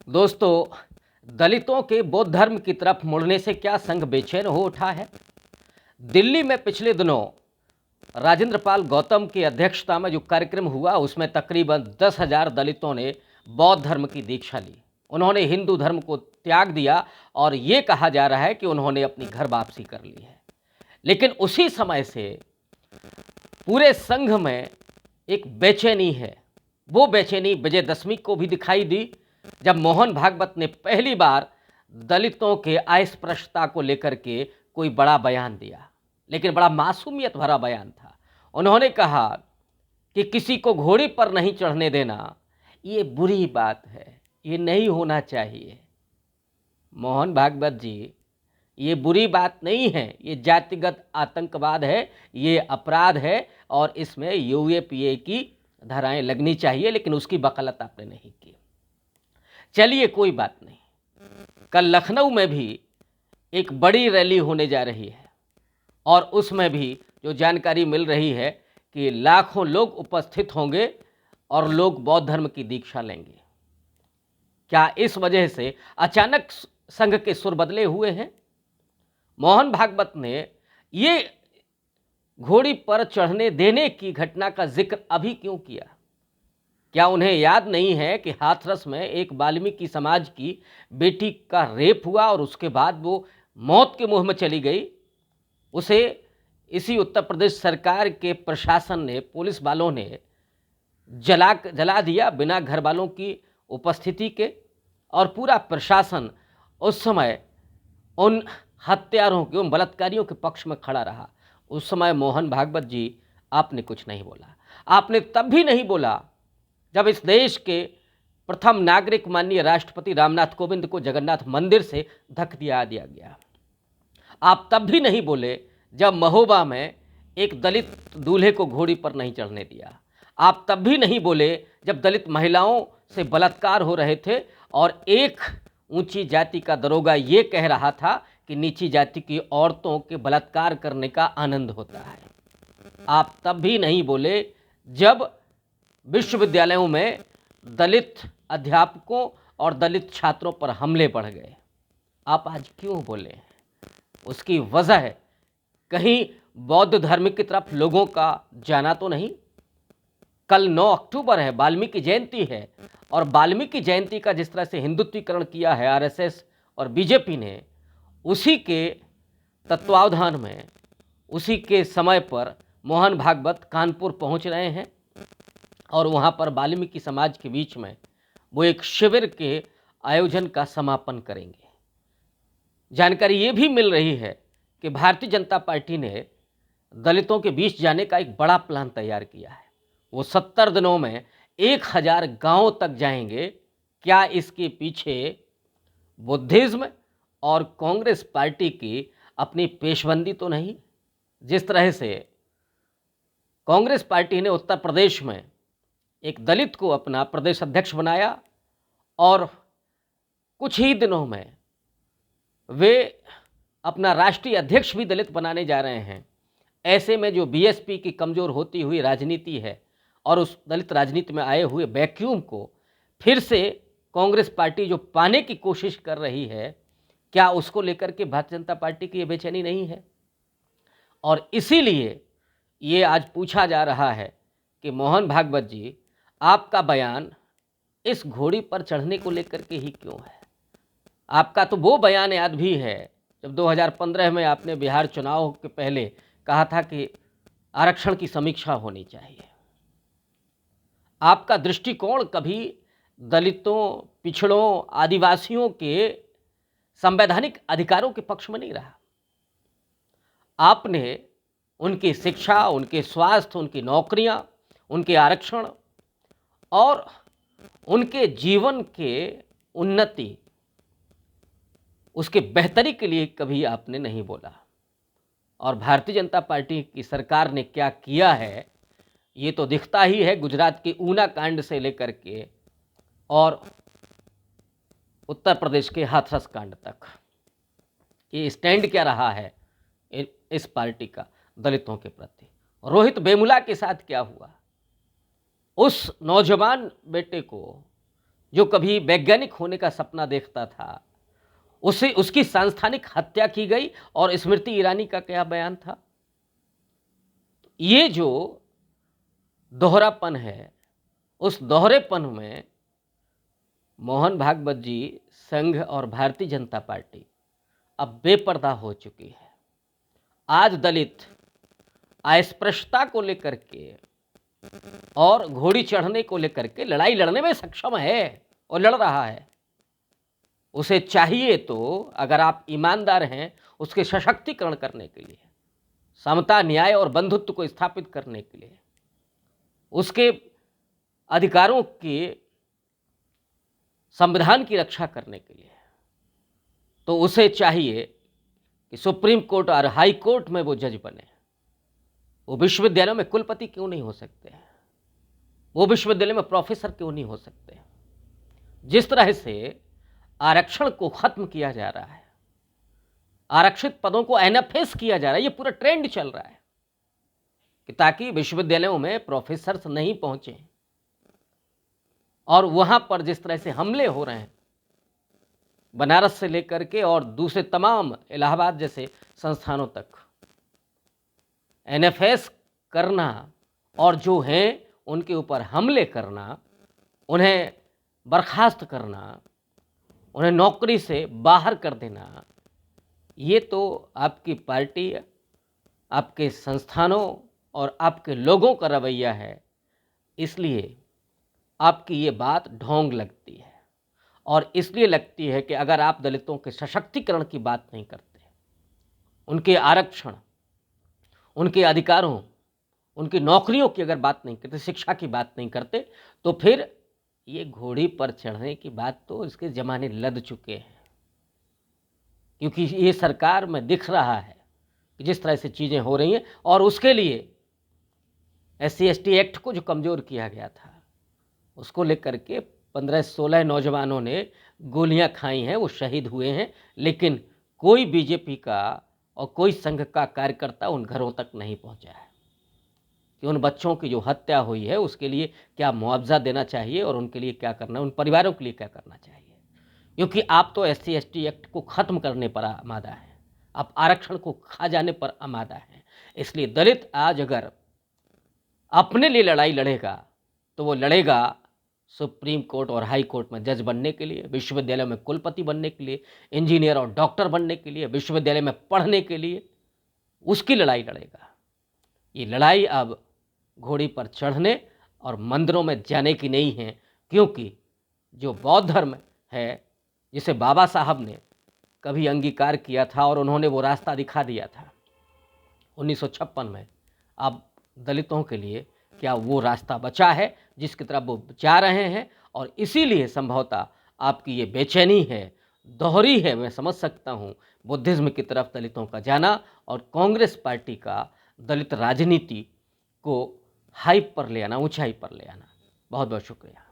दोस्तों, दलितों के बौद्ध धर्म की तरफ मुड़ने से क्या संघ बेचैन हो उठा है। दिल्ली में पिछले दिनों राजेंद्र पाल गौतम की अध्यक्षता में जो कार्यक्रम हुआ उसमें तकरीबन 10,000 दलितों ने बौद्ध धर्म की दीक्षा ली। उन्होंने हिंदू धर्म को त्याग दिया और ये कहा जा रहा है कि उन्होंने अपनी घर वापसी कर ली है। लेकिन उसी समय से पूरे संघ में एक बेचैनी है। वो बेचैनी विजयदशमी को भी दिखाई दी, जब मोहन भागवत ने पहली बार दलितों के अस्पृश्यता को लेकर के कोई बड़ा बयान दिया, लेकिन बड़ा मासूमियत भरा बयान था। उन्होंने कहा कि किसी को घोड़ी पर नहीं चढ़ने देना ये बुरी बात है, ये नहीं होना चाहिए। मोहन भागवत जी, ये बुरी बात नहीं है, ये जातिगत आतंकवाद है, ये अपराध है और इसमें यूएपीए की धाराएं लगनी चाहिए, लेकिन उसकी वकालत आपने नहीं की। चलिए कोई बात नहीं। कल लखनऊ में भी एक बड़ी रैली होने जा रही है और उसमें भी जो जानकारी मिल रही है कि लाखों लोग उपस्थित होंगे और लोग बौद्ध धर्म की दीक्षा लेंगे। क्या इस वजह से अचानक संघ के सुर बदले हुए हैं? मोहन भागवत ने ये घोड़ी पर चढ़ने देने की घटना का जिक्र अभी क्यों किया? क्या उन्हें याद नहीं है कि हाथरस में एक वाल्मीकि समाज की बेटी का रेप हुआ और उसके बाद वो मौत के मुंह में चली गई? उसे इसी उत्तर प्रदेश सरकार के प्रशासन ने, पुलिस वालों ने जला दिया बिना घर वालों की उपस्थिति के, और पूरा प्रशासन उस समय उन हत्यारों के, उन बलात्कारियों के पक्ष में खड़ा रहा। उस समय मोहन भागवत जी, आपने कुछ नहीं बोला। आपने तब भी नहीं बोला जब इस देश के प्रथम नागरिक माननीय राष्ट्रपति रामनाथ कोविंद को जगन्नाथ मंदिर से धक दिया गया। आप तब भी नहीं बोले जब महोबा में एक दलित दूल्हे को घोड़ी पर नहीं चढ़ने दिया। आप तब भी नहीं बोले जब दलित महिलाओं से बलात्कार हो रहे थे और एक ऊंची जाति का दरोगा ये कह रहा था कि नीची जाति की औरतों के बलात्कार करने का आनंद होता है। आप तब भी नहीं बोले जब विश्वविद्यालयों में दलित अध्यापकों और दलित छात्रों पर हमले बढ़ गए। आप आज क्यों बोले? उसकी वजह कहीं बौद्ध धर्म की तरफ लोगों का जाना तो नहीं? कल 9 अक्टूबर है, वाल्मीकि जयंती है, और वाल्मीकि जयंती का जिस तरह से हिंदुत्वीकरण किया है आरएसएस और बीजेपी ने, उसी के तत्वावधान में, उसी के समय पर मोहन भागवत कानपुर पहुंच रहे हैं और वहां पर वाल्मीकि समाज के बीच में वो एक शिविर के आयोजन का समापन करेंगे। जानकारी ये भी मिल रही है कि भारतीय जनता पार्टी ने दलितों के बीच जाने का एक बड़ा प्लान तैयार किया है। वो 70 दिनों में 1000 गांवों तक जाएंगे। क्या इसके पीछे बुद्धिज्म और कांग्रेस पार्टी की अपनी पेशबंदी तो नहीं? जिस तरह से कांग्रेस पार्टी ने उत्तर प्रदेश में एक दलित को अपना प्रदेश अध्यक्ष बनाया और कुछ ही दिनों में वे अपना राष्ट्रीय अध्यक्ष भी दलित बनाने जा रहे हैं। ऐसे में जो बीएसपी की कमज़ोर होती हुई राजनीति है और उस दलित राजनीति में आए हुए वैक्यूम को फिर से कांग्रेस पार्टी जो पाने की कोशिश कर रही है, क्या उसको लेकर के भारतीय जनता पार्टी की ये बेचैनी नहीं है? और इसीलिए ये आज पूछा जा रहा है कि मोहन भागवत जी, आपका बयान इस घोड़ी पर चढ़ने को लेकर के ही क्यों है? आपका तो वो बयान याद भी है जब 2015 में आपने बिहार चुनाव के पहले कहा था कि आरक्षण की समीक्षा होनी चाहिए। आपका दृष्टिकोण कभी दलितों, पिछड़ों, आदिवासियों के संवैधानिक अधिकारों के पक्ष में नहीं रहा। आपने उनकी शिक्षा, उनके स्वास्थ्य, उनकी नौकरियां, उनके आरक्षण और उनके जीवन के उन्नति, उसके बेहतरी के लिए कभी आपने नहीं बोला। और भारतीय जनता पार्टी की सरकार ने क्या किया है ये तो दिखता ही है, गुजरात के ऊना कांड से लेकर के और उत्तर प्रदेश के हाथरस कांड तक। ये स्टैंड क्या रहा है इस पार्टी का दलितों के प्रति? रोहित वेमुला के साथ क्या हुआ? उस नौजवान बेटे को जो कभी वैज्ञानिक होने का सपना देखता था, उसे उसकी सांस्थानिक हत्या की गई। और स्मृति ईरानी का क्या बयान था? ये जो दोहरापन है, उस दोहरेपन में मोहन भागवत जी, संघ और भारतीय जनता पार्टी अब बेपर्दा हो चुकी है। आज दलित अस्पृश्यता को लेकर के और घोड़ी चढ़ने को लेकर के लड़ाई लड़ने में सक्षम है और लड़ रहा है। उसे चाहिए तो, अगर आप ईमानदार हैं, उसके सशक्तिकरण करने के लिए, समता, न्याय और बंधुत्व को स्थापित करने के लिए, उसके अधिकारों के संविधान की रक्षा करने के लिए, तो उसे चाहिए कि सुप्रीम कोर्ट और हाई कोर्ट में वो जज बने। वो विश्वविद्यालयों में कुलपति क्यों नहीं हो सकते? वो विश्वविद्यालय में प्रोफेसर क्यों नहीं हो सकते? जिस तरह से आरक्षण को खत्म किया जा रहा है, आरक्षित पदों को एनएफएस किया जा रहा है, ये पूरा ट्रेंड चल रहा है कि ताकि विश्वविद्यालयों में प्रोफेसर नहीं पहुंचे। और वहां पर जिस तरह से हमले हो रहे हैं, बनारस से लेकर के और दूसरे तमाम इलाहाबाद जैसे संस्थानों तक, एनएफएस करना और जो हैं उनके ऊपर हमले करना, उन्हें बर्खास्त करना, उन्हें नौकरी से बाहर कर देना, ये तो आपकी पार्टी, आपके संस्थानों और आपके लोगों का रवैया है। इसलिए आपकी ये बात ढोंग लगती है। और इसलिए लगती है कि अगर आप दलितों के सशक्तिकरण की बात नहीं करते, उनके आरक्षण, उनके अधिकारों, उनकी नौकरियों की अगर बात नहीं करते, शिक्षा की बात नहीं करते, तो फिर ये घोड़ी पर चढ़ने की बात तो इसके ज़माने लद चुके हैं। क्योंकि ये सरकार में दिख रहा है कि जिस तरह से चीज़ें हो रही हैं, और उसके लिए SC/ST एक्ट को जो कमज़ोर किया गया था, उसको लेकर के 15-16 नौजवानों ने गोलियां खाई हैं, वो शहीद हुए हैं। लेकिन कोई बीजेपी का और कोई संघ का कार्यकर्ता उन घरों तक नहीं पहुंचा है कि उन बच्चों की जो हत्या हुई है उसके लिए क्या मुआवजा देना चाहिए और उनके लिए क्या करना, उन परिवारों के लिए क्या करना चाहिए। क्योंकि आप तो SC/ST एक्ट को ख़त्म करने पर आमादा हैं, आप आरक्षण को खा जाने पर आमादा हैं। इसलिए दलित आज अगर अपने लिए लड़ाई लड़ेगा तो वो लड़ेगा सुप्रीम कोर्ट और हाई कोर्ट में जज बनने के लिए, विश्वविद्यालय में कुलपति बनने के लिए, इंजीनियर और डॉक्टर बनने के लिए, विश्वविद्यालय में पढ़ने के लिए, उसकी लड़ाई लड़ेगा। ये लड़ाई अब घोड़ी पर चढ़ने और मंदिरों में जाने की नहीं है। क्योंकि जो बौद्ध धर्म है, जिसे बाबा साहब ने कभी अंगीकार किया था और उन्होंने वो रास्ता दिखा दिया था 1956 में, अब दलितों के लिए क्या वो रास्ता बचा है जिसकी तरफ वो जा रहे हैं? और इसीलिए संभवतः आपकी ये बेचैनी है, दोहरी है, मैं समझ सकता हूँ, बुद्धिज़्म की तरफ दलितों का जाना और कांग्रेस पार्टी का दलित राजनीति को हाइप पर ले आना, ऊंचाई पर ले आना। बहुत बहुत शुक्रिया।